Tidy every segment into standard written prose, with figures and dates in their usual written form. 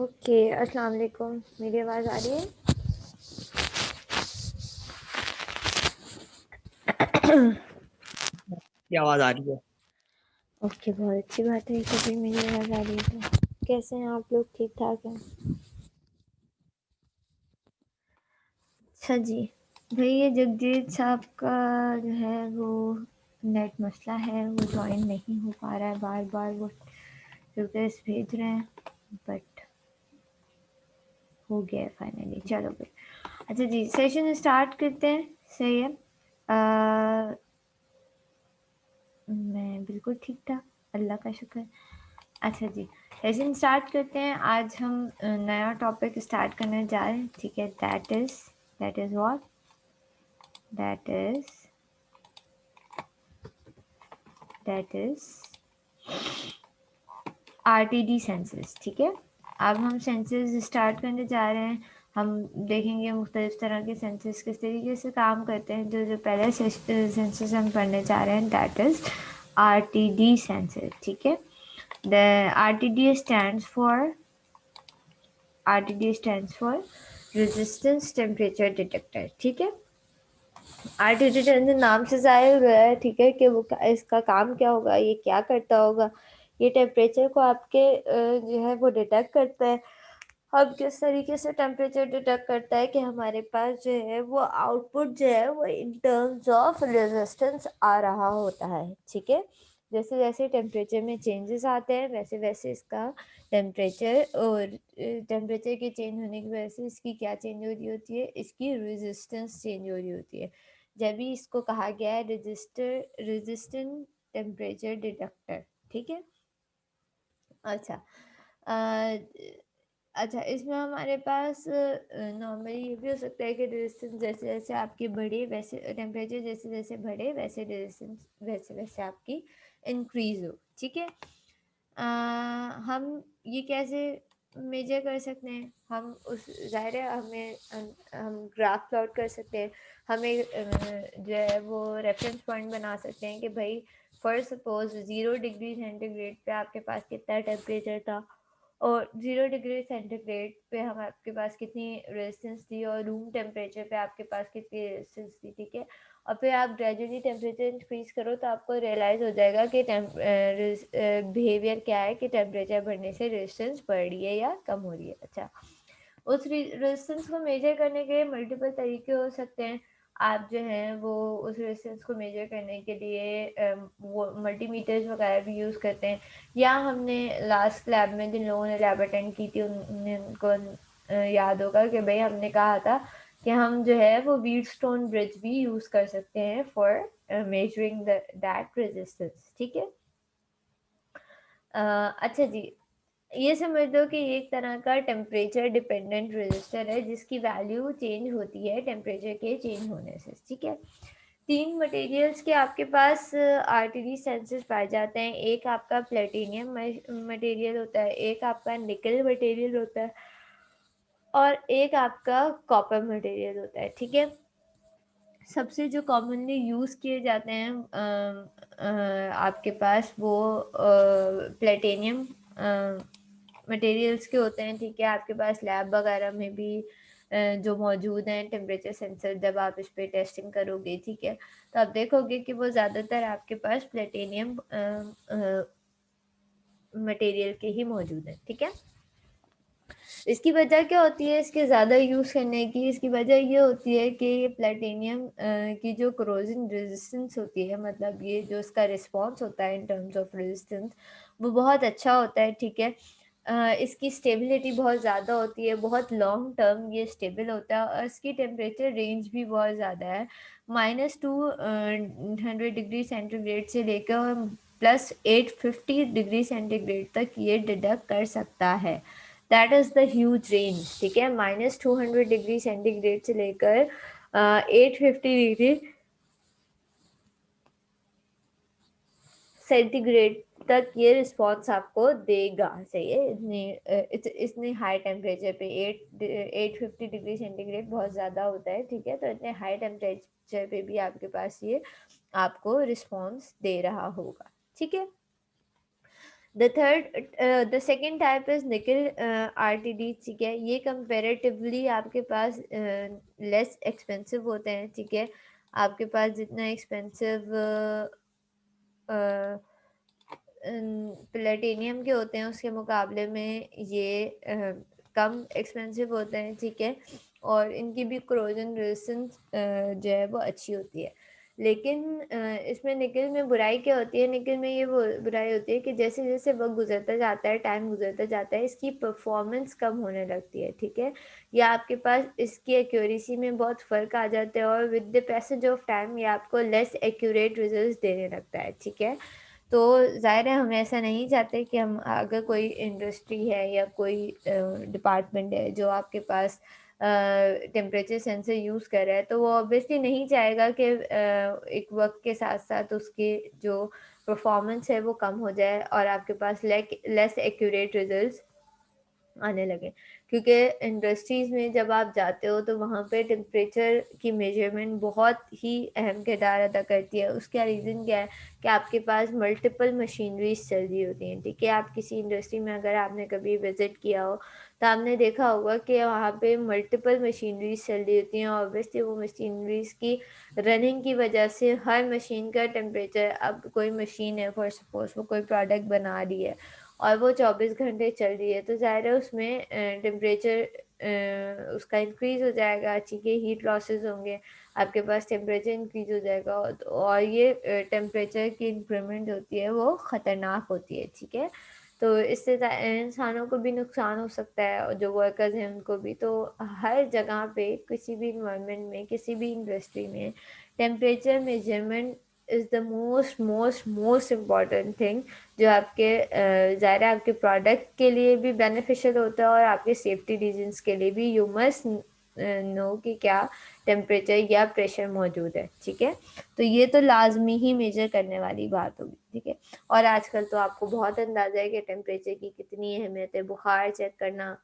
Okay, अस्सलाम वालेकुम। मेरी आवाज़ आ रही है? की आवाज़ आ रही है। ओके, बहुत अच्छी बात है कि भी मेरी आवाज़ आ रही है। तो कैसे हैं आप लोग? ठीक ठाक हैं? अच्छा जी, भाई ये जगजीत साहब का जो है वो नेट मसला है, वो ज्वाइन नहीं हो पा रहा है। बार बार वो रिक्वेस्ट भेज रहे हैं बट हो गया है फाइनली, चलो फिर। अच्छा जी, सेशन स्टार्ट करते हैं। सही है। मैं बिल्कुल ठीक था, अल्लाह का शुक्र। अच्छा जी, सेशन स्टार्ट करते हैं। आज हम नया टॉपिक स्टार्ट करने जा रहे हैं, ठीक है। That is what, that is RTD senses, ठीक है। अब हम सेंसेस स्टार्ट करने जा रहे हैं। हम देखेंगे मुख्तलिफ तरह के सेंसेस किस तरीके से काम करते हैं। जो पहले सेंसेस हम पढ़ने जा रहे हैं, दैट इज़ आरटीडी सेंसेस, ठीक है। The RTD stands for resistance temperature detector, ठीक है। आरटीडी सेंसर नाम से जाहिर हुआ है, ठीक है, कि वो इसका काम क्या होगा, ये क्या करता होगा। ये टेम्परेचर को आपके जो है वो डिटेक्ट करता है। अब किस तरीके से टेम्परेचर डिटेक्ट करता है कि हमारे पास जो है वो आउटपुट जो है वो इन टर्म्स ऑफ रेजिस्टेंस आ रहा होता है, ठीक है। जैसे जैसे टेम्परेचर में चेंजेस आते हैं वैसे वैसे इसका टेम्परेचर और टेम्परेचर के चेंज होने की वजह से इसकी क्या चेंज हो रही होती है, इसकी रेजिस्टेंस चेंज हो रही होती है। जब भी इसको कहा गया है रेजिस्टेंट टेम्परेचर डिटेक्टर, ठीक है। अच्छा, अच्छा, इसमें हमारे पास नॉर्मली ये भी हो सकता है कि रेजिस्टेंस जैसे जैसे आपकी बढ़े वैसे टेम्परेचर जैसे जैसे बढ़े वैसे रेजिस्टेंस वैसे वैसे आपकी इंक्रीज हो, ठीक है। हम ये कैसे मेजर कर सकते हैं, हम उस ज़ाहिर है हमें हम ग्राफ प्लॉट कर सकते हैं। हमें जो है वो रेफरेंस पॉइंट बना सकते हैं कि भाई फॉर सपोज 0 डिग्री सेंटीग्रेड पे आपके पास कितना टेम्परेचर था और 0 डिग्री सेंटीग्रेड पे हम आपके पास कितनी रेजिस्टेंस थी और रूम टेम्परेचर पे आपके पास कितनी रेजिस्टेंस थी, ठीक है। और फिर आप ग्रेजुअली टेम्परेचर इंक्रीज करो तो आपको रियलाइज़ हो जाएगा कि बिहेवियर क्या है, कि टेम्परेचर बढ़ने से रेजिस्टेंस बढ़ रही है या कम हो रही है। अच्छा, उस रेजिस्टेंस को मेजर करने के मल्टीपल तरीके हो सकते हैं। आप जो हैं वो उस रेजिस्टेंस को मेजर करने के लिए वो मल्टीमीटर्स वगैरह भी यूज़ करते हैं। या हमने लास्ट लैब में जिन लोगों ने लैब अटेंड की थी उनको याद होगा कि भाई हमने कहा था कि हम जो है वो व्हीटस्टोन ब्रिज भी यूज़ कर सकते हैं फॉर मेजरिंग दैट रेजिस्टेंस, ठीक है। अच्छा जी, ये समझ लो कि एक तरह का टेम्परेचर डिपेंडेंट रेजिस्टर है जिसकी वैल्यू चेंज होती है टेम्परेचर के चेंज होने से, ठीक है। तीन मटेरियल्स के आपके पास आरटीडी सेंसर्स पाए जाते हैं। एक आपका प्लेटिनियम मटेरियल होता है, एक आपका निकल मटेरियल होता है और एक आपका कॉपर मटेरियल होता है, ठीक है। सबसे जो कॉमनली यूज़ किए जाते हैं आपके पास वो प्लेटिनियम मटेरियल्स के होते हैं, ठीक है। आपके पास लैब वगैरह में भी जो मौजूद हैं टेम्परेचर सेंसर, जब आप इस पे टेस्टिंग करोगे, ठीक है, तो आप देखोगे कि वो ज़्यादातर आपके पास प्लेटिनियम मटेरियल के ही मौजूद हैं, ठीक है। इसकी वजह क्या होती है इसके ज़्यादा यूज़ करने की, इसकी वजह ये होती है कि ये प्लेटिनियम की जो कोरोजन रेजिस्टेंस होती है, मतलब ये जो इसका रिस्पॉन्स होता है इन टर्म्स ऑफ रेजिस्टेंस, वो बहुत अच्छा होता है, ठीक है। इसकी स्टेबिलिटी बहुत ज़्यादा होती है, बहुत लॉन्ग टर्म ये स्टेबल होता है और इसकी टेम्परेचर रेंज भी बहुत ज़्यादा है। -200 डिग्री सेंटीग्रेड से लेकर +850 डिग्री सेंटीग्रेड तक ये डिडक्ट कर सकता है। That is the huge range, ठीक है। -200 डिग्री सेंटीग्रेड से लेकर 850 डिग्री सेंटीग्रेड तक ये रिस्पॉन्स आपको देगा, सही है। इतने हाई टेम्परेचर पे 850 डिग्री सेंटीग्रेड बहुत ज़्यादा होता है, ठीक है। तो इतने हाई टेम्परेचर पे भी आपके पास ये आपको रिस्पॉन्स दे रहा होगा, ठीक है। द सेकेंड टाइप इज निकल आरटीडी, ठीक है। ये कंपेरेटिवली आपके पास लेस एक्सपेंसिव होते हैं, ठीक है। आपके पास जितना एक्सपेंसिव प्लेटिनियम के होते हैं उसके मुकाबले में ये कम एक्सपेंसिव होते हैं, ठीक है। और इनकी भी कोरोजन रेजिस्टेंस जो है वो अच्छी होती है। लेकिन इसमें निकिल में बुराई क्या होती है, निकिल में ये बुराई होती है कि जैसे-जैसे वक़्त गुज़रता जाता है, टाइम गुज़रता जाता है, इसकी परफ़ॉर्मेंस कम होने लगती है, ठीक है? या आपके पास इसकी एक्यूरेसी में बहुत फ़र्क आ जाता है और with the passage of time ये आपको लेस एक्यूरेट रिज़ल्ट्स देने लगता है, ठीक है? तो ज़ाहिर है हम ऐसा नहीं चाहते कि हम अगर कोई इंडस्ट्री है या कोई डिपार्टमेंट है जो आपके पास टेम्परेचर सेंसर यूज़ कर रहा है, तो वो ऑब्वियसली नहीं चाहेगा कि एक वक़्त के साथ-साथ उसकी जो परफ़ॉर्मेंस है वो कम हो जाए और आपके पास लेस एक्यूरेट रिज़ल्ट्स आने लगे। क्योंकि इंडस्ट्रीज़ में जब आप जाते हो तो वहाँ पे टेम्परेचर की मेज़रमेंट बहुत ही अहम किरदार अदा करती है। उसका रीज़न क्या है कि आपके पास मल्टीपल मशीनरीज़ चल रही होती हैं, ठीक है? आप किसी इंडस्ट्री में अगर आपने कभी विज़िट किया हो, तो आपने देखा होगा कि वहाँ पे मल्टीपल मशीनरीज़ चल रही होती हैं। ऑब्वियसली वो मशीनरीज़ की रनिंग की वज़ह से हर मशीन का टेम्परेचर, अब कोई मशीन है फॉर सपोज़ वो कोई प्रोडक्ट बना रही है और वो 24 घंटे चल रही है, तो ज़ाहिर है उसमें टेम्परेचर उसका इंक्रीज़ हो जाएगा, ठीक है, हीट लॉसेस होंगे, आपके पास टेम्परेचर इंक्रीज़ हो जाएगा और ये टेम्परेचर की इंक्रीमेंट होती है वो ख़तरनाक होती है, ठीक है? तो इससे इंसानों को भी नुकसान हो सकता है और जो वर्कर्स हैं उनको भी। तो हर जगह पे किसी भी एनवायरनमेंट में, किसी भी इंडस्ट्री में temperature measurement is the most most most important thing जो आपके ज़ाहिर है आपके प्रोडक्ट के लिए भी बेनिफिशियल होता है और आपके सेफ्टी रीज़न्स के लिए भी। यू मस्ट नो कि क्या टेम्परेचर या प्रेशर मौजूद है, ठीक है? तो ये तो लाज़मी ही मेज़र करने वाली बात होगी, ठीक है? और आजकल तो आपको बहुत अंदाज़ा है कि टेम्परेचर की कितनी अहमियत है, बुखार चेक करना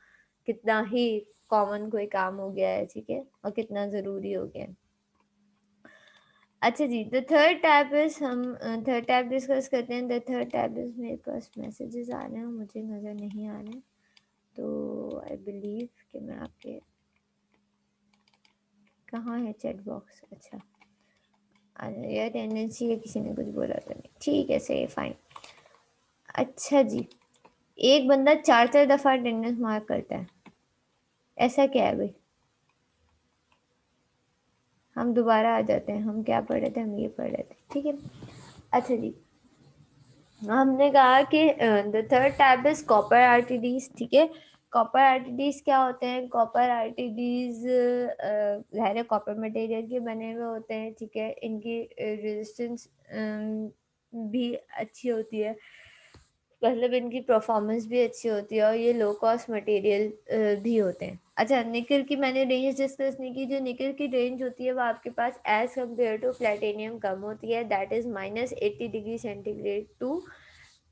कितना ही कॉमन कोई काम हो गया है, ठीक है? और कितना ज़रूरी हो गया है। अच्छा जी, द थर्ड टैब इज़ हम थर्ड टैब डिस्कस करते हैं। द थर्ड टैब इज़ मेरे पास मैसेजेस आ रहे हैं, मुझे नज़र नहीं आ रहे हैं। तो आई बिलीव कि मैं आपके कहाँ है चैट बॉक्स? अच्छा, यह टेंडेंसी है किसी ने कुछ बोला तो नहीं। ठीक है, सही है, फाइन। अच्छा जी, एक बंदा 4-4 दफ़ा अटेंडेंस मार्क करता है। ऐसा क्या है भई? हम दोबारा आ जाते हैं, हम क्या पढ़ रहे थे? हम ये पढ़ रहे थे, ठीक है? अच्छा जी, हमने कहा कि the third tab is copper RTDs, ठीक है? कॉपर आरटीडीज़ क्या होते हैं? कॉपर आरटीडीज़ ज़ाहिर है कॉपर मटेरियल के बने हुए होते हैं, ठीक है? इनकी रेजिस्टेंस भी अच्छी होती है, मतलब इनकी परफॉर्मेंस भी अच्छी होती है और ये लो कॉस्ट मटेरियल भी होते हैं। अच्छा, निकेल की मैंने रेंज डिस्कस नहीं की। जो निकेल की रेंज होती है वो आपके पास एज़ कम्पेयर टू प्लैटिनम कम होती है, that is -80 degree centigrade to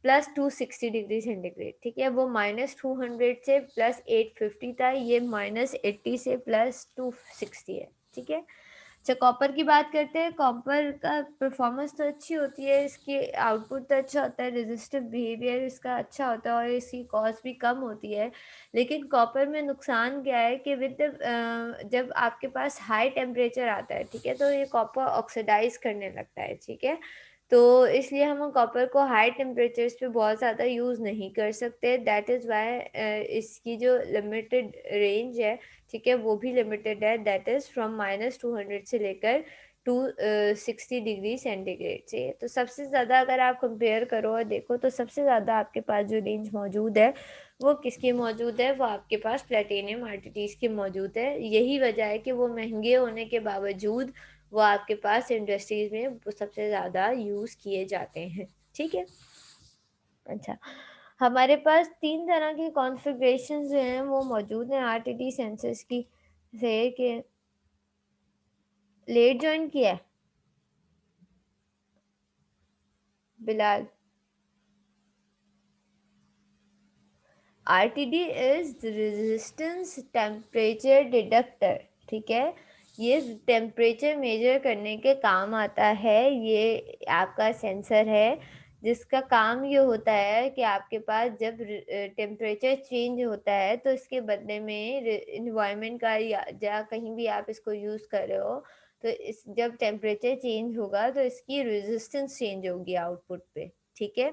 +260 degree centigrade, ठीक है? वो -200 से +850 था, ये -80 से +260 है, ठीक है? अच्छा, कॉपर की बात करते हैं। कॉपर का परफॉर्मेंस तो अच्छी होती है, इसकी आउटपुट तो अच्छा होता है, रेजिस्टिव बिहेवियर इसका अच्छा होता है और इसकी कॉस्ट भी कम होती है। लेकिन कॉपर में नुकसान क्या है कि जब आपके पास हाई टेम्परेचर आता है, ठीक है? तो ये कॉपर ऑक्सीडाइज़ करने लगता है, ठीक है? तो इसलिए हम कॉपर को हाई टेम्परेचर्स पे बहुत ज़्यादा यूज़ नहीं कर सकते। दैट इज़ व्हाई इसकी जो लिमिटेड रेंज है, ठीक है, वो भी लिमिटेड है, दैट इज़ फ्रॉम -200 से लेकर टू 60 डिग्री सेंटीग्रेड से। तो सबसे ज़्यादा अगर आप कंपेयर करो और देखो तो सबसे ज़्यादा आपके पास जो रेंज मौजूद है, वो किसकी मौजूद है? वो आपके पास प्लैटिनम आरटीटीज़ की मौजूद है। यही वजह है कि वो महँगे होने के बावजूद वो आपके पास इंडस्ट्रीज़ में वो सबसे ज़्यादा यूज़ किए जाते हैं, ठीक है? अच्छा, हमारे पास 3 तरह की कॉन्फ़िगरेशंस जो हैं वो मौजूद हैं आरटीडी सेंसर्स की, जैसे कि लेट जॉइन किया है, Bilal. RTD is resistance temperature detector, ठीक है? ये टेम्परेचर मेजर करने के काम आता है। ये आपका सेंसर है जिसका काम ये होता है कि आपके पास जब टेम्परेचर चेंज होता है तो इसके बदले में इन्वायरमेंट का या कहीं भी आप इसको यूज़ कर रहे हो, तो इस जब टेम्परेचर चेंज होगा तो इसकी रेजिस्टेंस चेंज होगी आउटपुट पे, ठीक है?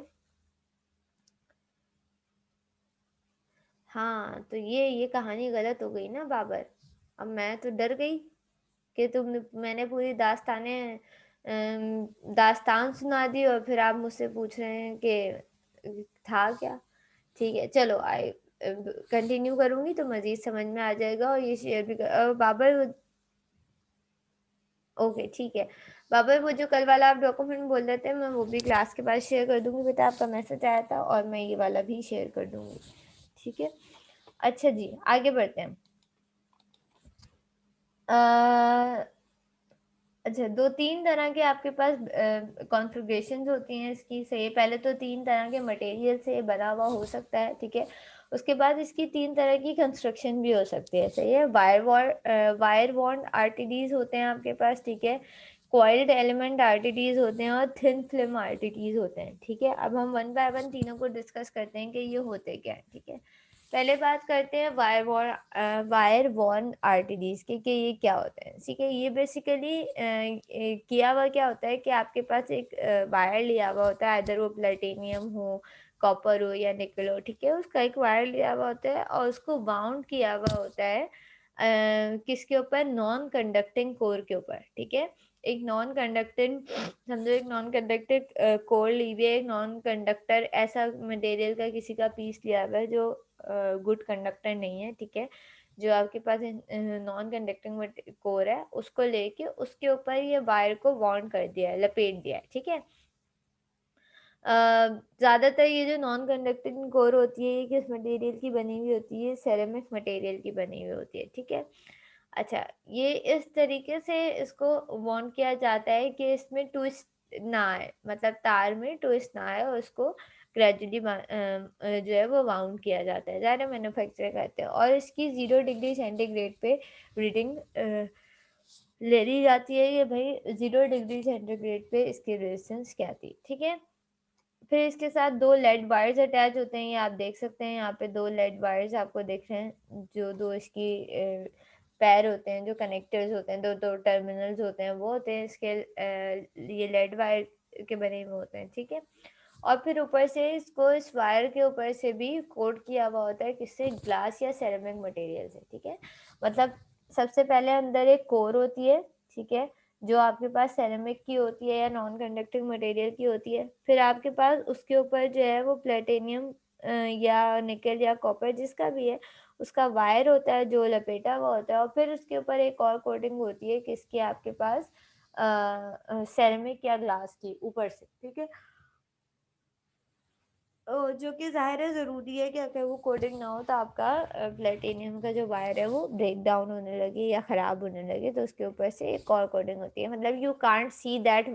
हाँ, तो ये कहानी गलत हो गई ना बाबर। अब मैं तो डर गई कि मैंने पूरी दास्तानें दास्तान सुना दी और फिर आप मुझसे पूछ रहे हैं कि था क्या? ठीक है, चलो कंटिन्यू करूँगी तो मज़ीद समझ में आ जाएगा और ये शेयर भी बाबर ओके, ठीक है। बाबर वो जो कल वाला आप डॉक्यूमेंट बोल रहे थे मैं वो भी क्लास के बाद शेयर कर दूँगी बेटा, आपका मैसेज आया था और मैं ये वाला भी शेयर कर दूँगी, ठीक है? अच्छा जी, आगे बढ़ते हैं। अ अच्छा 2-3 तरह के आपके पास कॉन्फ़िगरेशंस होती हैं इसकी सही पहले तो 3 तरह के मटेरियल से ये बना हुआ हो सकता है, ठीक है? उसके बाद इसकी 3 तरह की कंस्ट्रक्शन भी हो सकती है, सही है? वायर बॉन्ड आरटीडीज़ होते हैं आपके पास, ठीक है? कॉइल्ड एलिमेंट आरटीडीज़ होते हैं और थिन फिल्म आरटीडीज़ होते हैं, ठीक है? अब हम वन बाय वन तीनों को डिस्कस करते हैं कि ये होते क्या हैं, ठीक है? पहले बात करते हैं वायर वॉन आरटीडीज की कि ये क्या होता है ठीक है ये बेसिकली किया हुआ क्या होता है कि आपके पास एक वायर लिया हुआ होता है अदर वो प्लेटिनियम हो कॉपर हो या निकल हो ठीक है उसका एक वायर लिया हुआ होता है और उसको बाउंड किया हुआ होता है किसके ऊपर नॉन कंडक्टिंग कोर के ऊपर ठीक है एक नॉन कंडक्टिंग समझो एक नॉन कंडक्टिंग कोर ली हुई है एक नॉन कंडक्टर ऐसा मटेरियल का किसी का पीस लिया हुआ है जो गुड कंडक्टर नहीं है ठीक है जो आपके पास नॉन कंडक्टिंग कोर है उसको लेके उसके ऊपर ये वायर को बाउंड कर दिया है लपेट दिया है ठीक है ज़्यादातर ये जो नॉन कंडक्टिंग कोर होती है ये किस मटेरियल की बनी हुई होती है सेरेमिक मटेरियल की बनी हुई होती है ठीक है अच्छा ये इस तरीके से इसको वांट किया जाता है कि इसमें ट्विस्ट ना आए मतलब तार में ट्विस्ट ना आए और उसको ग्रेजुअली जो है वो वाउंड किया जाता है ज़्यादा मैन्युफैक्चर करते हैं और इसकी 0 डिग्री सेंटीग्रेड पे रीडिंग ले ली जाती है कि भाई 0 डिग्री सेंटीग्रेड पे इसकी रेजिस्टेंस क्या थी ठीक है फिर इसके साथ 2 लेड वायर्स अटैच होते हैं, ये आप देख सकते हैं यहाँ पे 2 लेड वायर्स आपको दिख रहे हैं, जो 2 इसकी पैर होते हैं, जो कनेक्टर्स होते हैं, 2-2 टर्मिनल्स होते हैं, वो होते हैं इसके ये लेड वायर के बने हुए होते हैं, ठीक है? और फिर ऊपर से इसको इस वायर के ऊपर से भी कोट किया हुआ होता है किससे ग्लास या सेरेमिक मटेरियल से, ठीक है? मतलब सबसे पहले अंदर एक कोर होती है, ठीक है? जो आपके पास सेरेमिक की होती है या नॉन कंडक्टिंग मटेरियल की होती है फिर आपके पास उसके ऊपर जो है वो प्लेटिनियम या निकल या कॉपर जिसका भी है उसका वायर होता है जो लपेटा हुआ होता है और फिर उसके ऊपर एक और कोटिंग होती है किसकी आपके पास सेरेमिक या ग्लास की ऊपर से ठीक है जो कि ज़ाहिर है ज़रूरी है कि अगर वो कोटिंग ना हो तो आपका प्लेटिनियम का जो वायर है वो ब्रेक डाउन होने लगे या ख़राब होने लगे तो उसके ऊपर से एक और कोटिंग होती है मतलब you can't see that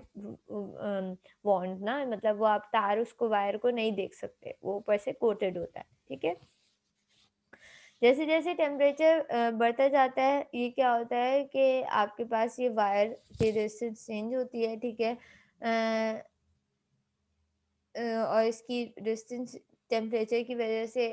bond ना मतलब वो आप तार उसको वायर को नहीं देख सकते वो ऊपर से कोटेड होता है ठीक है जैसे जैसे टेम्परेचर बढ़ता जाता है ये क्या होता है कि आपके पास ये वायर की रेजिस्टेंस चेंज होती है ठीक है और इसकी डिस्टेंस टेम्परेचर की वजह से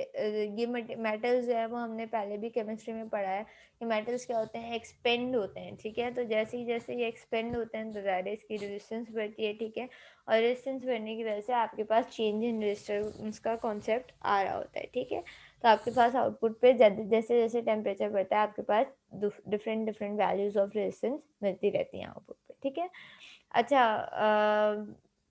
ये मेटल्स जो है वो हमने पहले भी केमिस्ट्री में पढ़ा है कि मेटल्स क्या होते हैं एक्सपेंड होते हैं ठीक है तो जैसे ही जैसे ये एक्सपेंड होते हैं तो ज़्यादा इसकी रेजिस्टेंस बढ़ती है ठीक है और रेजिस्टेंस बढ़ने की वजह से आपके पास चेंज इन रेजिस्टेंस का कॉन्सेप्ट आ रहा होता है ठीक है तो आपके पास आउटपुट पे जैसे जैसे टेम्परेचर बढ़ता है आपके पास different different values of resistance मिलती रहती हैं आउटपुट पे ठीक है अच्छा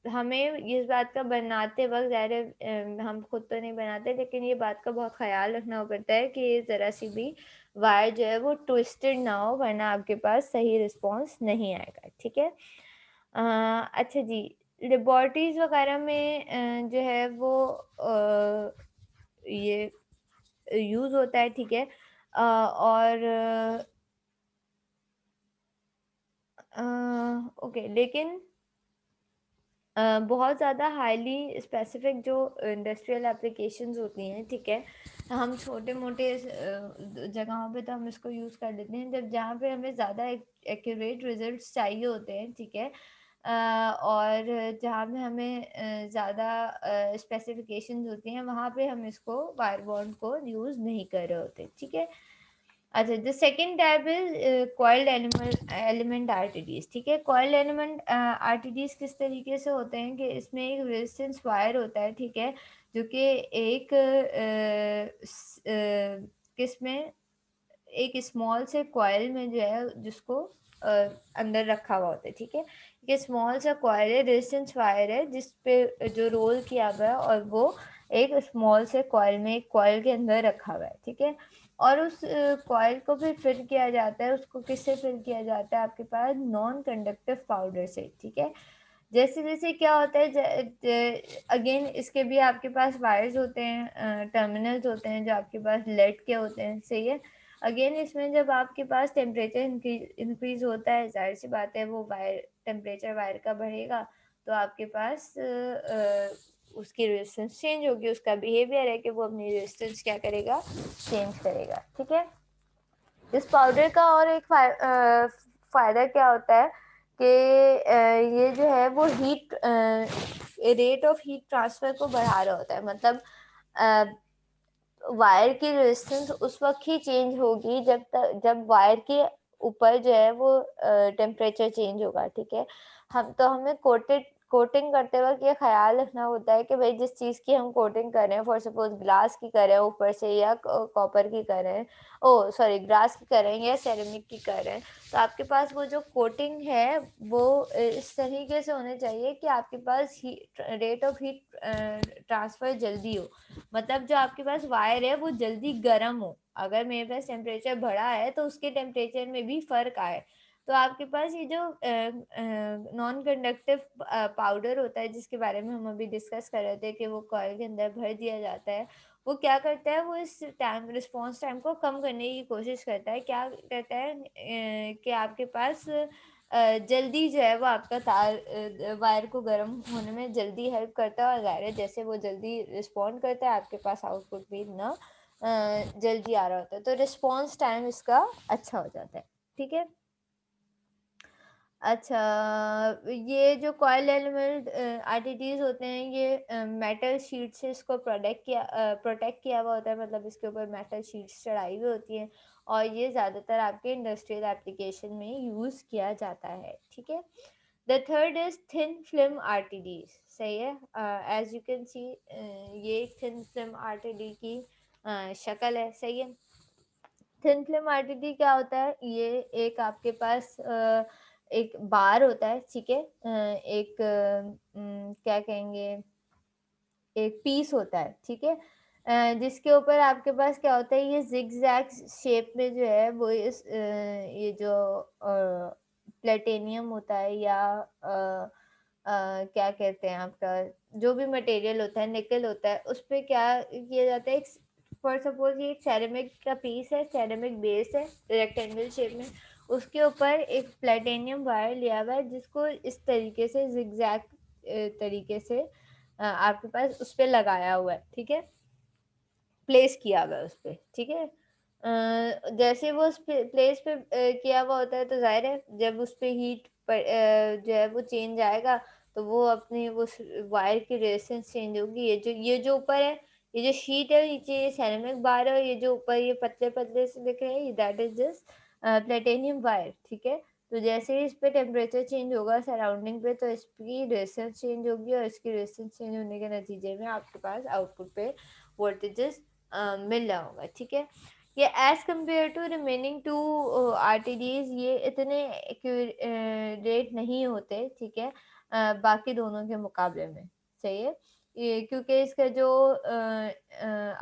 हमें इस बात का बनाते वक़्त ज़ाहिर है हम खुद तो नहीं बनाते लेकिन ये बात का बहुत ख़्याल रखना पड़ता है कि ज़रा सी भी वायर जो है वो ट्विस्टेड ना हो वरना आपके पास सही रिस्पॉन्स नहीं आएगा, ठीक है? अच्छा जी, लेबॉरेटरीज़ वग़ैरह में जो है वो ये यूज़ होता है, ठीक है? और ओके लेकिन बहुत ज़्यादा हाईली स्पेसिफिक जो इंडस्ट्रियल एप्लीकेशंस होती हैं ठीक है हम छोटे-मोटे जगहों पे तो हम इसको यूज़ कर लेते हैं जब जहाँ पे हमें ज़्यादा एक्यूरेट रिजल्ट्स चाहिए होते हैं ठीक है और जहाँ पे हमें ज़्यादा स्पेसिफिकेशंस होती हैं वहाँ पे हम इसको वायर बॉन्ड को यूज़ नहीं कर रहे होते ठीक है अच्छा the second type is coiled element RTDs ठीक है कॉइल्ड एलिमेंट आरटीडीज किस तरीके से होते हैं कि इसमें एक रेजिस्टेंस वायर होता है ठीक है जो कि एक किस में एक स्मॉल से कॉइल में जो है जिसको अंदर रखा हुआ होता है, ठीक है। ये स्मॉल सा कॉइल है, रेजिस्टेंस वायर है जिस पे जो रोल किया हुआ है, और वो एक स्मॉल से कॉइल में, एक कॉइल के अंदर रखा हुआ है, ठीक है। और उस कॉइल को भी फिल किया जाता है, उसको किससे फिल किया जाता है, आपके पास नॉन कंडक्टिव पाउडर से, ठीक है। जैसे जैसे क्या होता है, अगेन इसके भी आपके पास वायर्स होते हैं, टर्मिनल्स होते हैं जो आपके पास लेड के होते हैं, सही है। अगेन इसमें जब आपके पास टेम्परेचर इंक्रीज होता है, जाहिर सी बात है वो वायर, टेम्परेचर वायर का बढ़ेगा, तो आपके पास उसकी रेजिस्टेंस चेंज होगी, उसका बिहेवियर है कि वो अपनी रेजिस्टेंस क्या करेगा, चेंज करेगा, ठीक है। इस पाउडर का और एक फायदा क्या होता है कि ये जो है वो heat, rate of heat transfer को बढ़ा रहा होता है, मतलब वायर की रेजिस्टेंस उस वक्त ही चेंज होगी जब वायर के ऊपर जो है वो टेम्परेचर चेंज होगा, ठीक है। हमें कोटिंग करते वक्त ये ख्याल रखना होता है कि भाई जिस चीज़ की हम कोटिंग कर रहे हैं, फॉर सपोज ग्लास की कर रहे हैं ऊपर से, या कॉपर की कर रहे हैं, ओ सॉरी ग्लास की कर रहे हैं या सेरेमिक की कर रहे हैं, तो आपके पास वो जो कोटिंग है वो इस तरीके से होने चाहिए कि आपके पास रेट ऑफ हीट ट्रांसफर जल्दी हो, मतलब जो आपके पास वायर है वो जल्दी गर्म हो। अगर मेरे पास टेम्परेचर बढ़ा है तो उसके टेम्परेचर में भी फर्क आए। तो आपके पास ये जो नॉन कंडक्टिव पाउडर होता है जिसके बारे में हम अभी डिस्कस कर रहे थे कि वो कॉइल के अंदर भर दिया जाता है, वो क्या करता है, वो इस टाइम रिस्पॉन्स टाइम को कम करने की कोशिश करता है। क्या कहता है कि आपके पास जल्दी जो है वो आपका वायर को गर्म होने में जल्दी हेल्प करता है, और ज़ाहिर है जैसे वो जल्दी रिस्पॉन्ड करता है आपके पास आउटपुट भी ना जल्दी आ रहा होता है, तो रिस्पॉन्स टाइम इसका अच्छा हो जाता है, ठीक है। अच्छा, ये जो कॉइल एलिमेंट आरटीटीज होते हैं, ये मेटल शीट से इसको प्रोटेक्ट किया हुआ होता है, मतलब इसके ऊपर मेटल शीट्स चढ़ाई हुई होती हैं, और ये ज़्यादातर आपके इंडस्ट्रियल एप्लीकेशन में यूज़ किया जाता है, ठीक है। The third is thin film RTDs, सही है। एज यू कैन सी, ये एक थिन फिल्म आरटीडी की शक्ल है, सही है। थिन फिल्म आरटीडी क्या होता है, ये एक आपके पास एक बार होता है, ठीक है। एक क्या कहेंगे, एक पीस होता है, ठीक है। जिसके ऊपर आपके पास क्या होता है, ये जिगजैग शेप में जो है वो ये जो प्लेटेनियम होता है, या क्या कहते हैं आपका, जो भी मटेरियल होता है, निकल होता है, उस पे क्या किया जाता है, एक फॉर सपोज ये एक सेरेमिक का पीस है, सेरेमिक बेस है रेक्टेंगल शेप में, उसके ऊपर एक प्लेटेनियम वायर लिया हुआ है जिसको इस तरीके से जिगजैग तरीके से आपके पास उस पे लगाया हुआ है, ठीक है, प्लेस किया हुआ है उस पे, ठीक है। जैसे वो उस पे प्लेस पे किया हुआ होता है, तो ज़ाहिर है जब उस पे हीट जो है वो चेंज आएगा, तो वो अपनी वो वायर की रेजिस्टेंस चेंज होगी। ये जो ऊपर है, ये जो शीट है, नीचे ये सेरेमिक बार है, और ये जो ऊपर ये पतले पतले से दिख रहे हैं, that is just platinum wire, ठीक है। तो जैसे ही इस पे टेम्परेचर चेंज होगा सराउंडिंग पे, तो इसकी रेजिस्टेंस चेंज होगी, और इसकी रेजिस्टेंस चेंज होने के नतीजे में आपके पास आउटपुट पे वोल्टेजेस मिल रहा होगा, ठीक है। ये as compare to remaining two RTDs, ये इतने एक्यूरेट नहीं होते, ठीक है, बाकी दोनों के मुकाबले में, सही है। ये क्योंकि इसका जो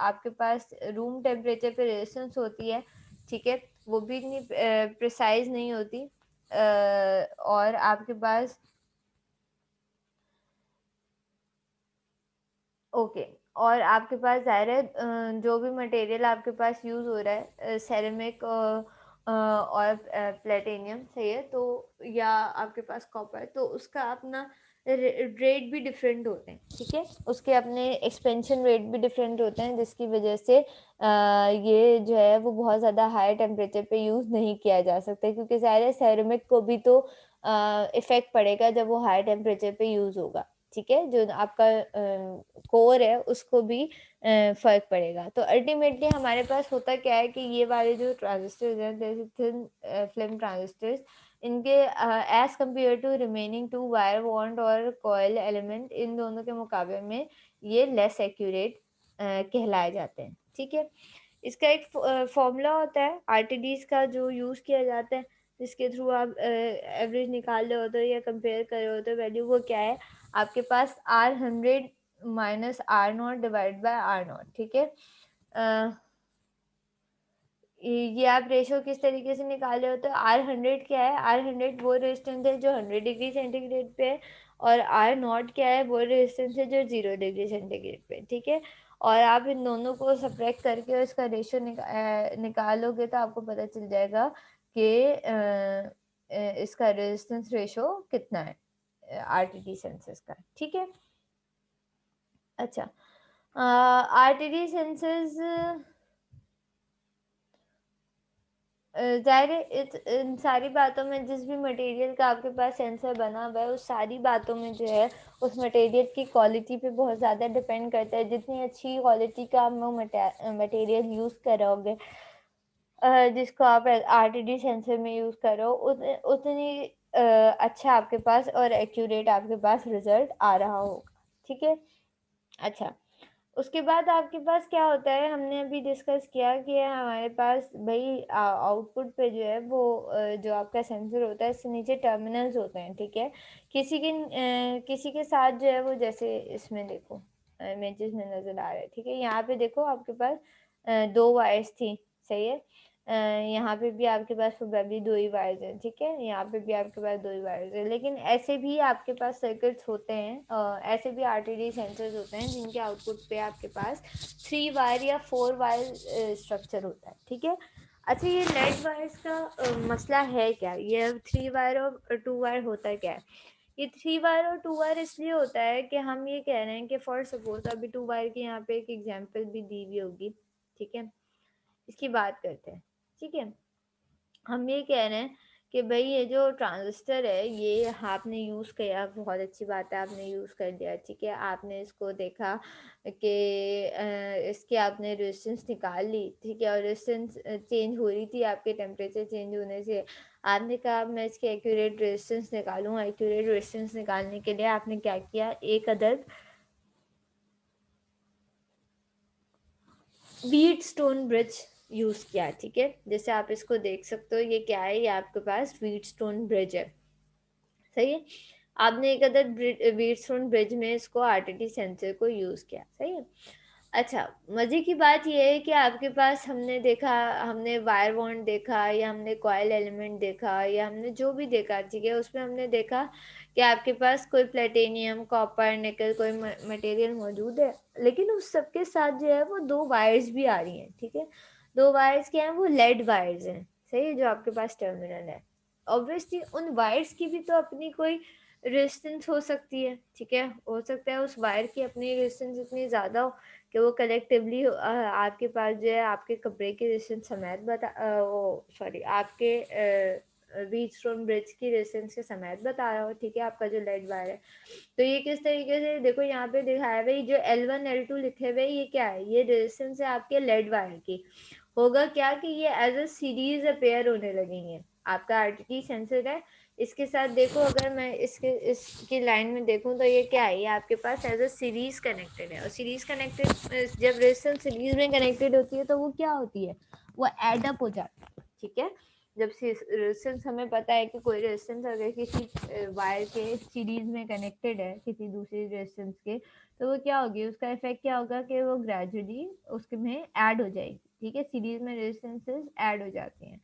आपके पास रूम टेम्परेचर पे रेजिस्टेंस होती है, ठीक है, वो भी इतनी प्रिसाइज नहीं होती, और आपके पास ओके, और आपके पास ज़ाहिर है जो भी मटेरियल आपके पास यूज़ हो रहा है, सेरेमिक और प्लेटिनियम, सही है, तो या आपके पास कॉपर, तो उसका अपना रेट भी डिफरेंट होते हैं, ठीक है, उसके अपने एक्सपेंशन रेट भी डिफरेंट होते हैं, जिसकी वजह से ये जो है वो बहुत ज़्यादा हाई टेम्परेचर पे यूज़ नहीं किया जा सकता, क्योंकि ज़ाहिर है सेरेमिक को भी तो इफ़ेक्ट पड़ेगा जब वो हाई टेम्परेचर पे यूज़ होगा, ठीक है, जो आपका कोर है उसको भी फ़र्क पड़ेगा। तो अल्टीमेटली हमारे पास होता क्या है कि ये वाले जो ट्रांजिस्टर्स हैं, जैसे थिन फ़िल्म ट्रांजिस्टर्स, इनके as compare to remaining 2 wire bond और कॉइल एलिमेंट, इन दोनों के मुकाबले में ये लेस एक्यूरेट कहलाए जाते हैं, ठीक है। इसका एक फ़ॉर्मूला होता है आरटीडीज़ का जो यूज़ किया जाता है, जिसके थ्रू आप एवरेज निकाल रहे होते हो या कंपेयर कर रहे होते हो वैल्यू, वो क्या है आपके पास R100 minus R0 divide by R0, ठीक है। ये आप रेशो किस तरीके से निकाले हो, तो R100 क्या है, R100 वो रेजिस्टेंस है जो 100 डिग्री सेंटीग्रेड पे है, और R0 क्या है, वो रेजिस्टेंस है जो 0 डिग्री सेंटीग्रेड पे, ठीक है। और आप इन दोनों को सब्ट्रैक्ट करके इसका रेशो निकालोगे तो आपको पता चल जाएगा कि इसका रेजिस्टेंस रेशो कितना है RTD सेंसर्स का, ठीक है। अच्छा, RTD सेंसर्स ज़ाहिर है इन सारी बातों में जिस भी मटेरियल का आपके पास सेंसर बना हुआ है, उस सारी बातों में जो है उस मटेरियल की क्वालिटी पे बहुत ज़्यादा डिपेंड करता है। जितनी अच्छी क्वालिटी का आप वो मटेरियल यूज़ करोगे, जिसको आप RTD सेंसर में यूज़ करो, उतनी अच्छा आपके पास और एक्यूरेट आपके पास रिज़ल्ट आ रहा होगा, ठीक है। अच्छा, उसके बाद आपके पास क्या होता है, हमने अभी डिस्कस किया कि हमारे पास भई आउटपुट पे जो है वो जो आपका सेंसर होता है इससे नीचे टर्मिनल्स होते हैं, ठीक है। किसी के साथ जो है वो, जैसे इसमें देखो इमेजेस में नज़र आ रहा है, ठीक है। यहाँ पे देखो आपके पास 2 वायर्स थी, सही है। यहाँ पे भी आपके पास प्रोबेबली 2 ही वायर्स हैं, ठीक है। यहाँ पे भी आपके पास 2 ही वायर्स हैं, लेकिन ऐसे भी आपके पास सर्किट्स होते हैं, ऐसे भी RTD सेंसर्स होते हैं जिनके आउटपुट पे आपके पास 3 वायर या 4 वायर स्ट्रक्चर होता है, ठीक है। अच्छा, ये लेड वायर्स का मसला है क्या, ये 3 वायर और 2 वायर होता क्या है। ये 3 वायर और 2 वायर इसलिए होता है कि हम ये कह रहे हैं कि फॉर सपोज अभी 2 वायर की यहाँ पे एक एग्जांपल भी दी हुई होगी, ठीक है। इसकी बात करते हैं, ठीक है। हम ये कह रहे हैं कि भाई ये जो ट्रांजिस्टर है ये आपने यूज़ किया, बहुत अच्छी बात है, आपने यूज़ कर लिया, ठीक है। आपने इसको देखा कि इसकी आपने रेजिस्टेंस निकाल ली, ठीक है, और रेजिस्टेंस चेंज हो रही थी आपके टेम्परेचर चेंज होने से। आपने कहा अब मैं इसकी एक्यूरेट रेजिस्टेंस निकालूँ, एक्यूरेट रेजिस्टेंस निकालने के लिए आपने क्या किया, एक अदद व्हीट स्टोन ब्रिज यूज़ किया, ठीक है। जैसे आप इसको देख सकते हो, ये क्या है, ये आपके पास व्हीट स्टोन ब्रिज है, सही है। आपने एक अदर व्हीट स्टोन ब्रिज में इसको RTD सेंसर को यूज़ किया, सही है। अच्छा, मज़े की बात ये है कि आपके पास हमने देखा, हमने वायर बॉन्ड देखा या हमने कॉइल एलिमेंट देखा या हमने जो भी देखा, ठीक है, उसमें हमने देखा कि आपके पास कोई प्लेटिनियम, कॉपर, निकल कोई मटेरियल मौजूद है, लेकिन उस सब के साथ जो है वो 2 वायर्स भी आ रही हैं, ठीक है। 2 वायर्स क्या हैं, वो लेड वायर्स हैं, सही है, जो आपके पास टर्मिनल है। ऑब्वियसली उन वायर्स की भी तो अपनी कोई रेजिस्टेंस हो सकती है, ठीक है। हो सकता है उस वायर की अपनी रेजिस्टेंस इतनी ज़्यादा हो कि वो कलेक्टिवली आपके पास जो है आपके कपड़े की रेजिस्टेंस समेत वो सॉरी आपके व्हीट स्टोन ब्रिज की रेजिस्टेंस के समेत बता रहा हो, ठीक है, आपका जो लेड वायर है। तो ये किस तरीके से देखो, यहाँ पे दिखाया हुआ है जो L1 L2 लिखे हुए ये क्या है, ये रेजिस्टेंस है आपके लेड वायर की। होगा क्या कि ये एज अ सीरीज अपेयर होने लगेंगे। आपका RTD सेंसर है, इसके साथ देखो, अगर मैं इसकी लाइन में देखूं तो ये क्या है, ये आपके पास एज अ सीरीज कनेक्टेड है। और सीरीज कनेक्टेड, जब रेजिस्टेंस सीरीज में कनेक्टेड होती है तो वो क्या होती है, वो एड अप हो जाती है, ठीक है। जब रेजिस्टेंस, हमें पता है कि कोई रेजिस्टेंस अगर किसी वायर के सीरीज में कनेक्टेड है किसी दूसरी रेजिस्टेंस के, तो वो क्या होगी, उसका इफेक्ट क्या होगा कि वो ग्रेजुअली उसके में ऐड हो जाएगी, ठीक है। सीरीज में रेजिस्टेंसेस ऐड हो जाती हैं,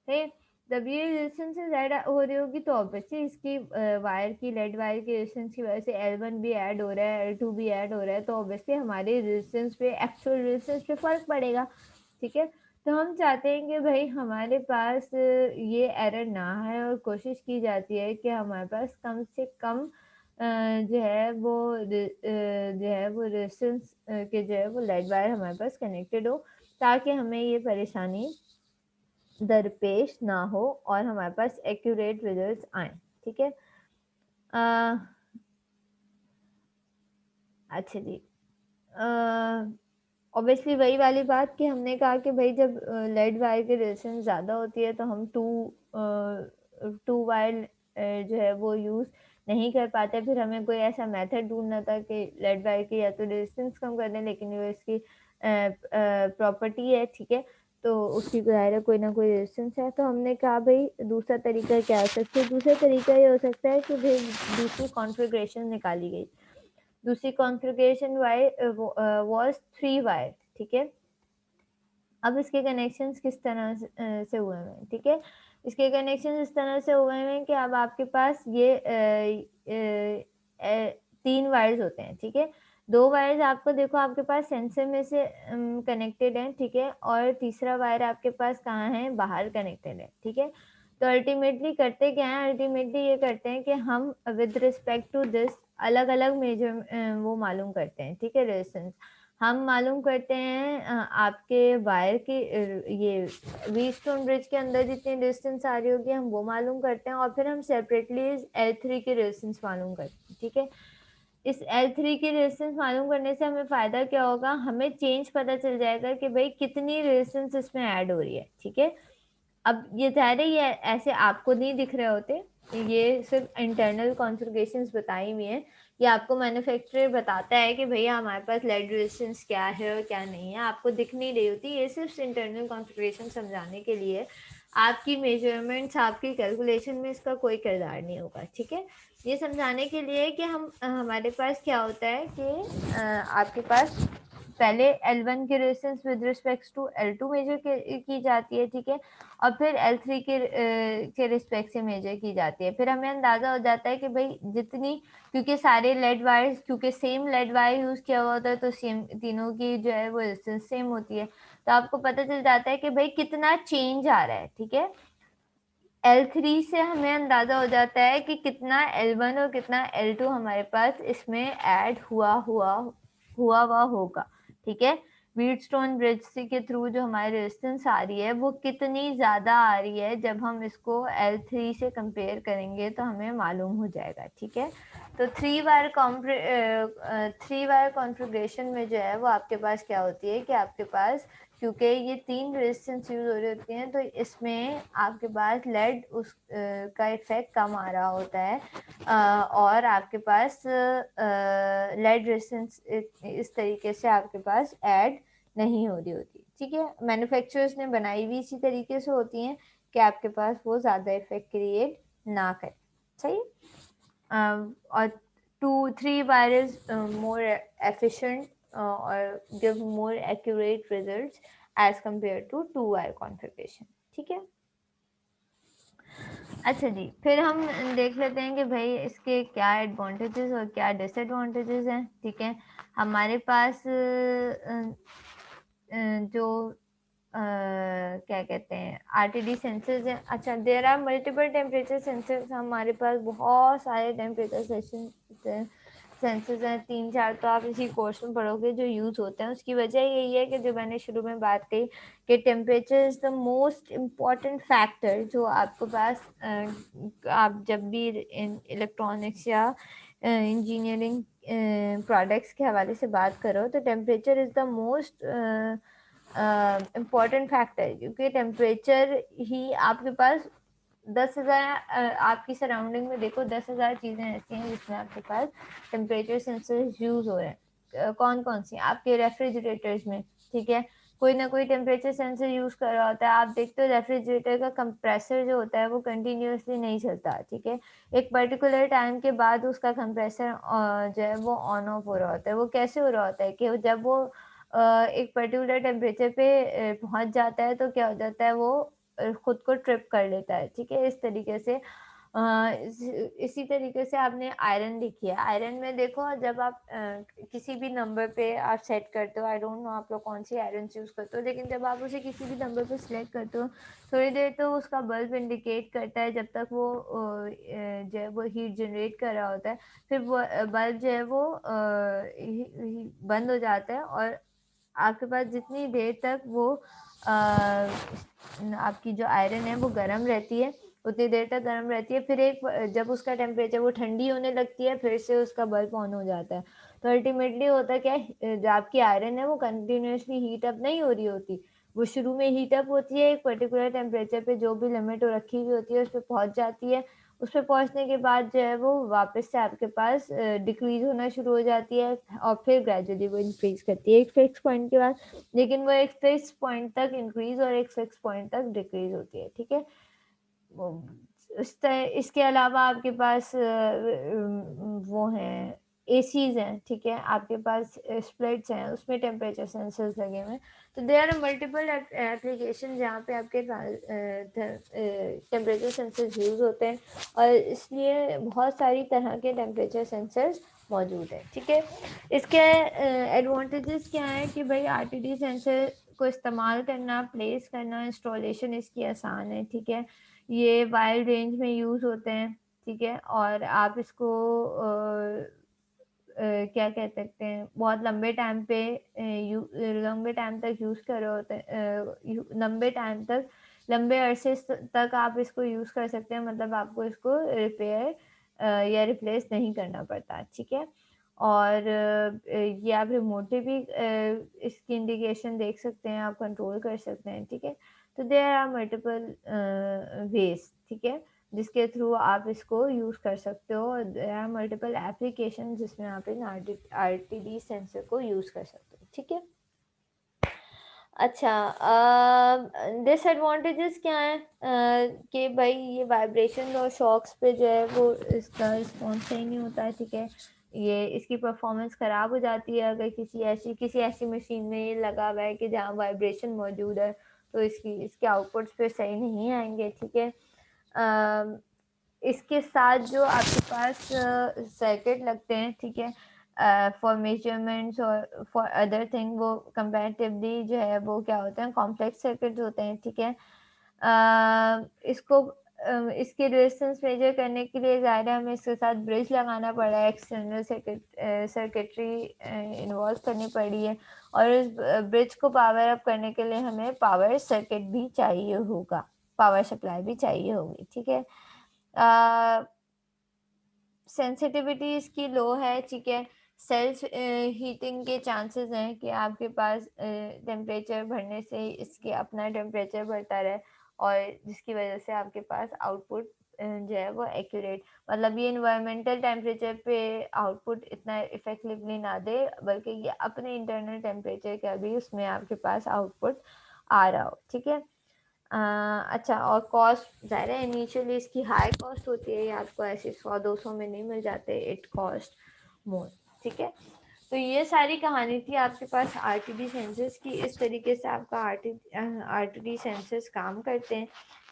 ठीक। जब ये रेजिस्टेंसेस ऐड हो रही होगी तो ऑब्वियसली इसकी वायर की, लेड वायर की रेजिस्टेंस की वजह से L1 भी ऐड हो रहा है, L2 भी ऐड हो रहा है, तो ऑब्वियसली हमारे रेजिस्टेंस पे, एक्चुअल रेजिस्टेंस पे फर्क पड़ेगा, ठीक है। तो हम चाहते हैं कि भाई हमारे पास ये एरर ना है, और कोशिश की जाती है कि हमारे पास कम से कम जो है वो जो है वो रेजिस्टेंस के जो है वो लेड वायर हमारे पास कनेक्टेड हो, ताकि हमें ये परेशानी दरपेश ना हो और हमारे पास एक्यूरेट रिजल्ट्स आए, ठीक है। अच्छा जी, ऑब्वियसली वही वाली बात कि हमने कहा कि भाई जब लेड वायर की रेजिस्टेंस ज़्यादा होती है तो हम टू वायर जो है वो यूज़ नहीं कर पाते। फिर हमें कोई ऐसा मेथड ढूंढना था कि लेड वायर की या तो रेजिस्टेंस कम कर दें, लेकिन वो इसकी प्रॉपर्टी है, ठीक है। तो उसकी ज़ाहिर है कोई ना कोई रेजिस्टेंस है। तो हमने कहा भाई दूसरा तरीका क्या हो सकता है? दूसरा तरीका ये हो सकता है कि भाई दूसरी कॉन्फ़िगरेशन निकाली गई। दूसरी कॉन्फ़िगरेशन वाज़ 3 वायर, ठीक है? अब इसके कनेक्शंस किस तरह से हुए हुए हैं, ठीक है? इसके कनेक्शन इस तरह से हुए हुए हैं कि अब आपके पास ये 3 वायर्स होते हैं, ठीक है? 2 वायर्स आपको देखो आपके पास सेंसर में से कनेक्टेड हैं, ठीक है? और तीसरा वायर आपके पास कहाँ है? बाहर कनेक्टेड है, ठीक है? तो अल्टीमेटली करते क्या हैं? अल्टीमेटली ये करते हैं कि हम विद रिस्पेक्ट टू दिस अलग-अलग वो मालूम करते हैं, ठीक है? रेजिस्टेंस। हम मालूम करते हैं आपके वायर की ये व्हीटस्टोन ब्रिज के अंदर जितनी रेजिस्टेंस आ रही होगी हम वो मालूम करते हैं और फिर हम सेपरेटली L3 की रेजिस्टेंस मालूम करते हैं, ठीक है? इस L3 की रेजिस्टेंस मालूम करने से हमें फ़ायदा क्या होगा? हमें चेंज पता चल जाएगा कि भई कितनी रेजिस्टेंस इसमें ऐड हो रही है, ठीक है? अब ये ज़ाहिर है ये ऐसे आपको नहीं दिख रहे होते, ये सिर्फ़ इंटरनल कॉन्फ़िगरेशंस बताई हुई हैं। ये आपको मैन्युफैक्चरर बताता है कि भैया हमारे पास लेड रेजिस्टेंस क्या है और क्या नहीं है, आपको दिख नहीं रही होती, ये सिर्फ़ इंटरनल कॉन्फ़िगरेशन समझाने के लिए है। आपकी मेज़रमेंट्स, आपकी कैलकुलेशन में इसका कोई किरदार नहीं होगा, ठीक है? ये समझाने के लिए कि हमारे पास क्या होता है कि आपके पास पहले L1 की resistance with respect to L2 measure की जाती है, ठीक है? और फिर L3 के रिस्पेक्ट से मेजर की जाती है। फिर हमें अंदाज़ा हो जाता है कि भई जितनी क्योंकि सारे लेड वायर्स क्योंकि सेम लेड वायर यूज़ किया हुआ होता है तो सेम तीनों की जो है वो रेजिस्टेंस सेम होती है। तो आपको पता चल जाता है कि भई कितना चेंज आ रहा है, ठीक है? L3 से हमें अंदाज़ा हो जाता है कि कितना L1 और कितना L2 हमारे पास इसमें ऐड हुआ होगा, ठीक है? व्हीटस्टोन ब्रिज से के थ्रू जो हमारी रेजिस्टेंस आ रही है, वो कितनी ज़्यादा आ रही है, जब हम इसको L3 से कंपेयर करेंगे तो हमें मालूम हो जाएगा, ठीक है? तो 3 वायर कॉन्फ़िगरेशन में जो है वो आपके पास क्या होती है कि आपके पास क्योंकि ये 3 रेजिस्टेंस यूज़ हो रही होती हैं, तो इसमें आपके पास लेड का इफ़ेक्ट कम आ रहा होता है और आपके पास लेड रेजिस्टेंस इस तरीके से आपके पास ऐड नहीं हो रही होती, ठीक है? मैन्युफैक्चरर्स ने बनाई हुई इसी तरीके से होती हैं कि आपके पास वो ज़्यादा इफ़ेक्ट क्रिएट ना करें, सही है? और 2-3 wire is more efficient or give more accurate results as compared to 2 wire configuration, ठीक है? अच्छा जी, फिर हम देख लेते हैं कि भई इसके क्या एडवांटेजेस और क्या डिसएडवांटेजेस हैं, ठीक है? हमारे पास जो क्या कहते हैं आरटीडी सेंसर्स हैं। अच्छा, there are multiple temperature sensors, हमारे पास बहुत सारे टेम्परेचर सेंसर्स हैं, 3-4 तो आप इसी कोर्स में पढ़ोगे जो यूज़ होते हैं। उसकी वजह यही है कि जो मैंने शुरू में बात कही कि temperature is the most important factor जो आपके पास आप जब भी इलेक्ट्रॉनिक्स या इंजीनियरिंग प्रोडक्ट्स के हवाले से बात करो तो temperature is the most important factor है क्योंकि टेम्परेचर ही आपके पास 10,000 आपकी सराउंडिंग में देखो 10,000 चीज़ें ऐसी हैं जिसमें आपके पास टेम्परेचर सेंसर्स यूज़ हो रहे हैं। कौन-कौन सी? आपके रेफ्रिजरेटर्स में, ठीक है? कोई ना कोई टेम्परेचर सेंसर यूज़ कर रहा होता है। आप देखते हो रेफ्रिजरेटर का कंप्रेसर जो होता है वो कंटिन्यूअसली नहीं चलता, ठीक है? एक पर्टिकुलर टाइम के बाद उसका कंप्रेसर जो है वो ऑन ऑफ हो रहा होता है। वो कैसे हो रहा होता है कि जब वो एक पर्टिकुलर टेम्परेचर पे पहुँच जाता है तो क्या हो जाता है वो खुद को ट्रिप कर लेता है, ठीक है? इस तरीके से इसी तरीके से आपने आयरन देखी है। आयरन में देखो जब आप किसी भी नंबर पे आप सेट करते हो, आई डोंट नो आप लोग कौन-सी आयरन्स यूज़ करते हो, लेकिन जब आप उसे किसी भी नंबर पे सिलेक्ट करते हो, थोड़ी देर तो उसका बल्ब इंडिकेट करता है जब तक वो जो है वो हीट जनरेट कर रहा होता है। फिर वो बल्ब जो है वो बंद हो जाता है और आपके पास जितनी देर तक वो आपकी जो आयरन है वो गर्म रहती है, उतनी देर तक गर्म रहती है। फिर जब उसका टेम्परेचर वो ठंडी होने लगती है, फिर से उसका बल्ब ऑन हो जाता है। तो अल्टीमेटली होता क्या है जो आपकी आयरन है वो कंटिन्यूअसली हीट अप नहीं हो रही होती। वो शुरू में हीट अप होती है, एक पर्टिकुलर टेम्परेचर पे जो भी लिमिट रखी हुई होती है, उस पे पहुँच जाती है। उस पे पहुँचने के बाद जो है वो वापस से आपके पास डिक्रीज़ होना शुरू हो जाती है और फिर ग्रेजुअली वो इंक्रीज़ करती है एक फिक्स पॉइंट के बाद। लेकिन वो एक फिक्स पॉइंट तक इंक्रीज़ और एक फिक्स पॉइंट तक डिक्रीज़ होती है, ठीक है? वो इसके अलावा आपके पास वो हैं एसीज़ हैं, ठीक है? आपके पास स्प्लिट्स हैं, उसमें टेम्परेचर सेंसर्स लगे हुए हैं। तो देयर आर मल्टीपल एप्लीकेशन जहाँ पे आपके टेम्परेचर सेंसर्स यूज़ होते हैं और इसलिए बहुत सारी तरह के टेम्परेचर सेंसर्स मौजूद हैं, ठीक है? इसके एडवांटेजेस क्या हैं कि भाई आरटीडी सेंसर को इस्तेमाल करना, प्लेस करना, इंस्टॉलेशन इसकी आसान है, ठीक है? ये वाइड रेंज में यूज़ होते हैं, ठीक है? और आप इसको क्या कह सकते हैं, बहुत लंबे टाइम पे लंबे टाइम तक यूज़ कर रहे होते हैं लंबे टाइम तक लंबे अरसे तक आप इसको यूज़ कर सकते हैं मतलब आपको इसको रिपेयर या रिप्लेस नहीं करना पड़ता, ठीक है? और ये आप रिमोटली भी इसकी इंडिकेशन देख सकते हैं, आप कंट्रोल कर सकते हैं, ठीक है? तो देयर आर मल्टीपल वेज़, ठीक है? जिसके थ्रू आप इसको यूज़ कर सकते हो। देयर आर मल्टीपल एप्लीकेशन जिसमें आप इन आरटीडी सेंसर को यूज़ कर सकते हो, ठीक है? अच्छा डिसएडवांटेजेस क्या हैं कि भाई ये वाइब्रेशन और शॉक्स पे जो है वो इसका रिस्पॉन्स सही नहीं होता है, ठीक है? ये इसकी परफॉर्मेंस ख़राब हो जाती है अगर किसी ऐसी मशीन में ये लगा हुआ है कि जहाँ वाइब्रेशन मौजूद है, तो इसके आउटपुट्स फिर सही नहीं आएँगे, ठीक है? अ, इसके साथ जो आपके पास सर्किट लगते हैं, ठीक है? फॉर मेजरमेंट्स और फॉर अदर थिंग वो कंपैरेटिवली जो है वो क्या होते हैं कॉम्प्लेक्स सर्किट्स होते हैं, ठीक है? इसकी रेजिस्टेंस मेजर करने के लिए ज़ाहिर है हमें इसके साथ ब्रिज लगाना पड़ा है, एक्सटर्नल सर्किटरी इन्वॉल्व करनी पड़ी है और इस ब्रिज को पावर अप करने के लिए हमें पावर सर्किट भी चाहिए होगा, पावर सप्लाई भी चाहिए होगी, ठीक है? अ, सेंसिटिविटी इसकी लो है, ठीक है? सेल्फ हीटिंग के चांसेस हैं कि आपके पास टेम्परेचर बढ़ने से इसके अपना टेम्परेचर बढ़ता रहे और जिसकी वजह से आपके पास आउटपुट जो है वो एक्यूरेट मतलब ये एनवायरमेंटल टेम्परेचर पे आउटपुट इतना इफेक्टिवली ना दे बल्कि ये अपने इंटरनल टेम्परेचर का भी उसमें आपके पास आउटपुट आ रहा हो, ठीक है? अच्छा और कॉस्ट ज़ाहिर है इनिशियली इसकी हाई कॉस्ट होती है, ये आपको ऐसे 100-200 में नहीं मिल जाते, इट कॉस्ट मोर, ठीक है? तो ये सारी कहानी थी आपके पास आरटीडी सेंसर्स की। इस तरीके से आपका आरटीडी सेंसर्स काम करते हैं।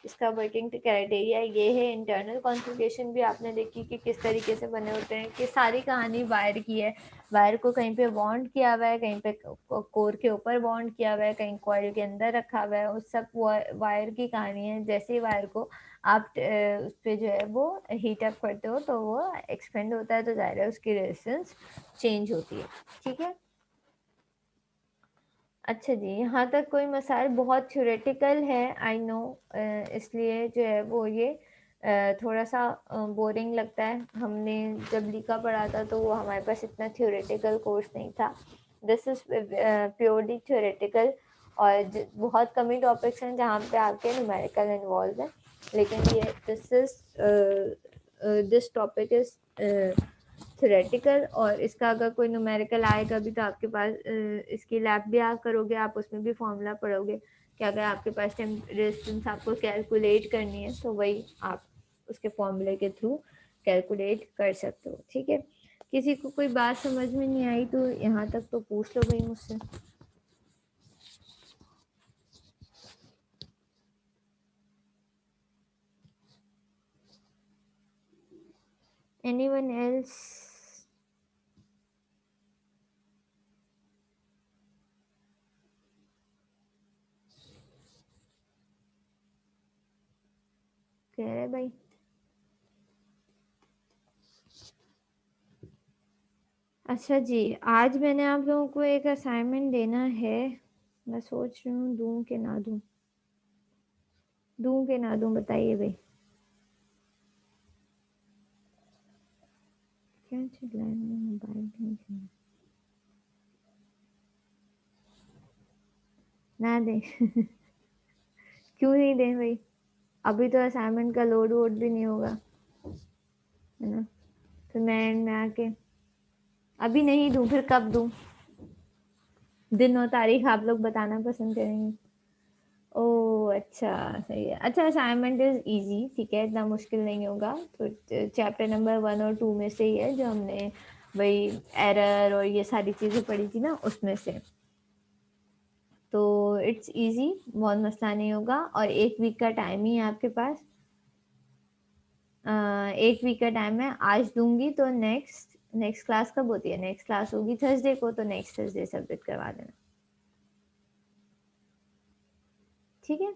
इसका वर्किंग क्राइटेरिया ये है। इंटरनल कॉन्फ़िगरेशन भी आपने देखी कि किस तरीके से बने होते हैं कि सारी कहानी वायर की है। वायर को कहीं पे बॉन्ड किया हुआ है, कहीं पे कोर के ऊपर बॉन्ड किया हुआ है, कहीं कॉइल के अंदर रखा हुआ है। उस सब वायर की कहानी है। जैसे ही वायर को आप उस पर जो है वो हीट अप करते हो तो वो एक्सपेंड होता है, तो ज़ाहिर है उसकी रेजिस्टेंस चेंज होती है, ठीक है? अच्छा जी, यहाँ तक कोई मसाइल बहुत थ्योरेटिकल है, आई नो, इसलिए जो है वो ये थोड़ा-सा बोरिंग लगता है। हमने जब लिखा पढ़ा था तो वो हमारे पास इतना थ्योरेटिकल कोर्स नहीं था। दिस इज़ प्योरली थ्योरेटिकल और बहुत कम ही टॉपिक्स हैं जहाँ पे आपके न्यूमेरिकल इन्वॉल्व है। लेकिन ये दिस टॉपिक इज़ थ्योरेटिकल और इसका अगर कोई न्यूमेरिकल आएगा भी तो आपके पास इसकी लैब भी आप करोगे, आप उसमें भी फॉर्मूला पढ़ोगे कि अगर आपके पास रेजिस्टेंस आपको कैलकुलेट करनी है तो वही आप उसके फॉर्मूले के थ्रू कैलकुलेट कर सकते हो, ठीक है? किसी को कोई बात समझ में नहीं आई तो यहाँ तक तो पूछ लो भाई मुझसे। Anyone else? कह रहे भाई? अच्छा जी, आज मैंने आप लोगों को एक असाइनमेंट देना है। मैं सोच रही हूँ दूँ कि ना दूँ। दूँ कि ना दूँ बताइए भाई। क्या चिल्ला रहे हो? मोबाइल नहीं छीना। ना दें? क्यों नहीं दें भाई? अभी तो असाइनमेंट का लोड वोड भी नहीं होगा। है ना। फिर मैं एंड में आके अभी नहीं दूं, फिर कब दूं? दिन और तारीख आप लोग बताना पसंद करेंगे। ओह अच्छा, सही है। अच्छा, असाइनमेंट इज इजी, ठीक है, इतना मुश्किल नहीं होगा। तो चैप्टर नंबर 1 और 2 में से ही है, जो हमने वही एरर और ये सारी चीज़ें पढ़ी थी ना, उसमें से। तो इट्स इजी, बहुत मसला नहीं होगा। और 1 वीक का टाइम ही है आपके पास। 1 वीक का टाइम है, आज दूंगी तो नेक्स्ट नेक्स्ट क्लास कब होती है? नेक्स्ट क्लास होगी थर्सडे को, तो नेक्स्ट थर्सडे सबमिट करवा देना, ठीक है।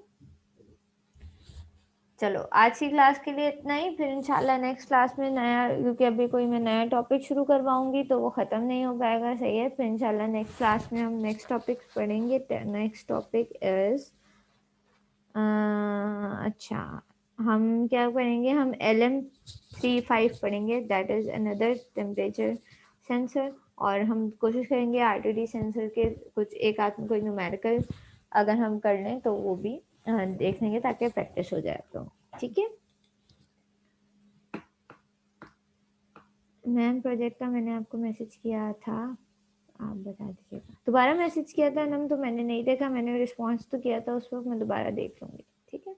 चलो, आज की क्लास के लिए इतना ही। फिर इंशाल्लाह नेक्स्ट क्लास में नया, क्योंकि अभी कोई मैं नया टॉपिक शुरू करवाऊंगी तो वो ख़त्म नहीं हो पाएगा, सही है। फिर इंशाल्लाह नेक्स्ट क्लास में हम नेक्स्ट टॉपिक पढ़ेंगे। नेक्स्ट टॉपिक इज, अच्छा, हम क्या पढ़ेंगे? हम LM35 पढ़ेंगे, that is another temperature sensor. और हम कोशिश करेंगे RTD सेंसर के कुछ एक आध कोई न्यूमेरिकल अगर हम कर लें तो वो भी देख लेंगे, ताकि प्रैक्टिस हो जाए। तो ठीक है मैम, प्रोजेक्ट का मैंने आपको मैसेज किया था, आप बता दीजिएगा। दोबारा मैसेज किया था मैम, तो मैंने नहीं देखा, मैंने रिस्पॉन्स तो किया था उस वक्त, मैं दोबारा देख लूँगी, ठीक है।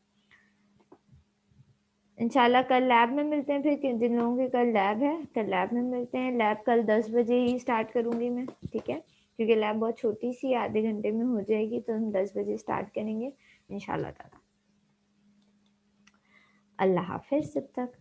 इंशाल्लाह कल लैब में मिलते हैं। फिर जिन लोगों के कल लैब है, कल लैब में मिलते हैं। लैब कल 10 बजे ही स्टार्ट करूँगी मैं, ठीक है, क्योंकि लैब बहुत छोटी सी, आधे घंटे में हो जाएगी, तो हम 10 बजे स्टार्ट करेंगे इंशाल्लाह ताला। अल्लाह हाफिज़ तब तक।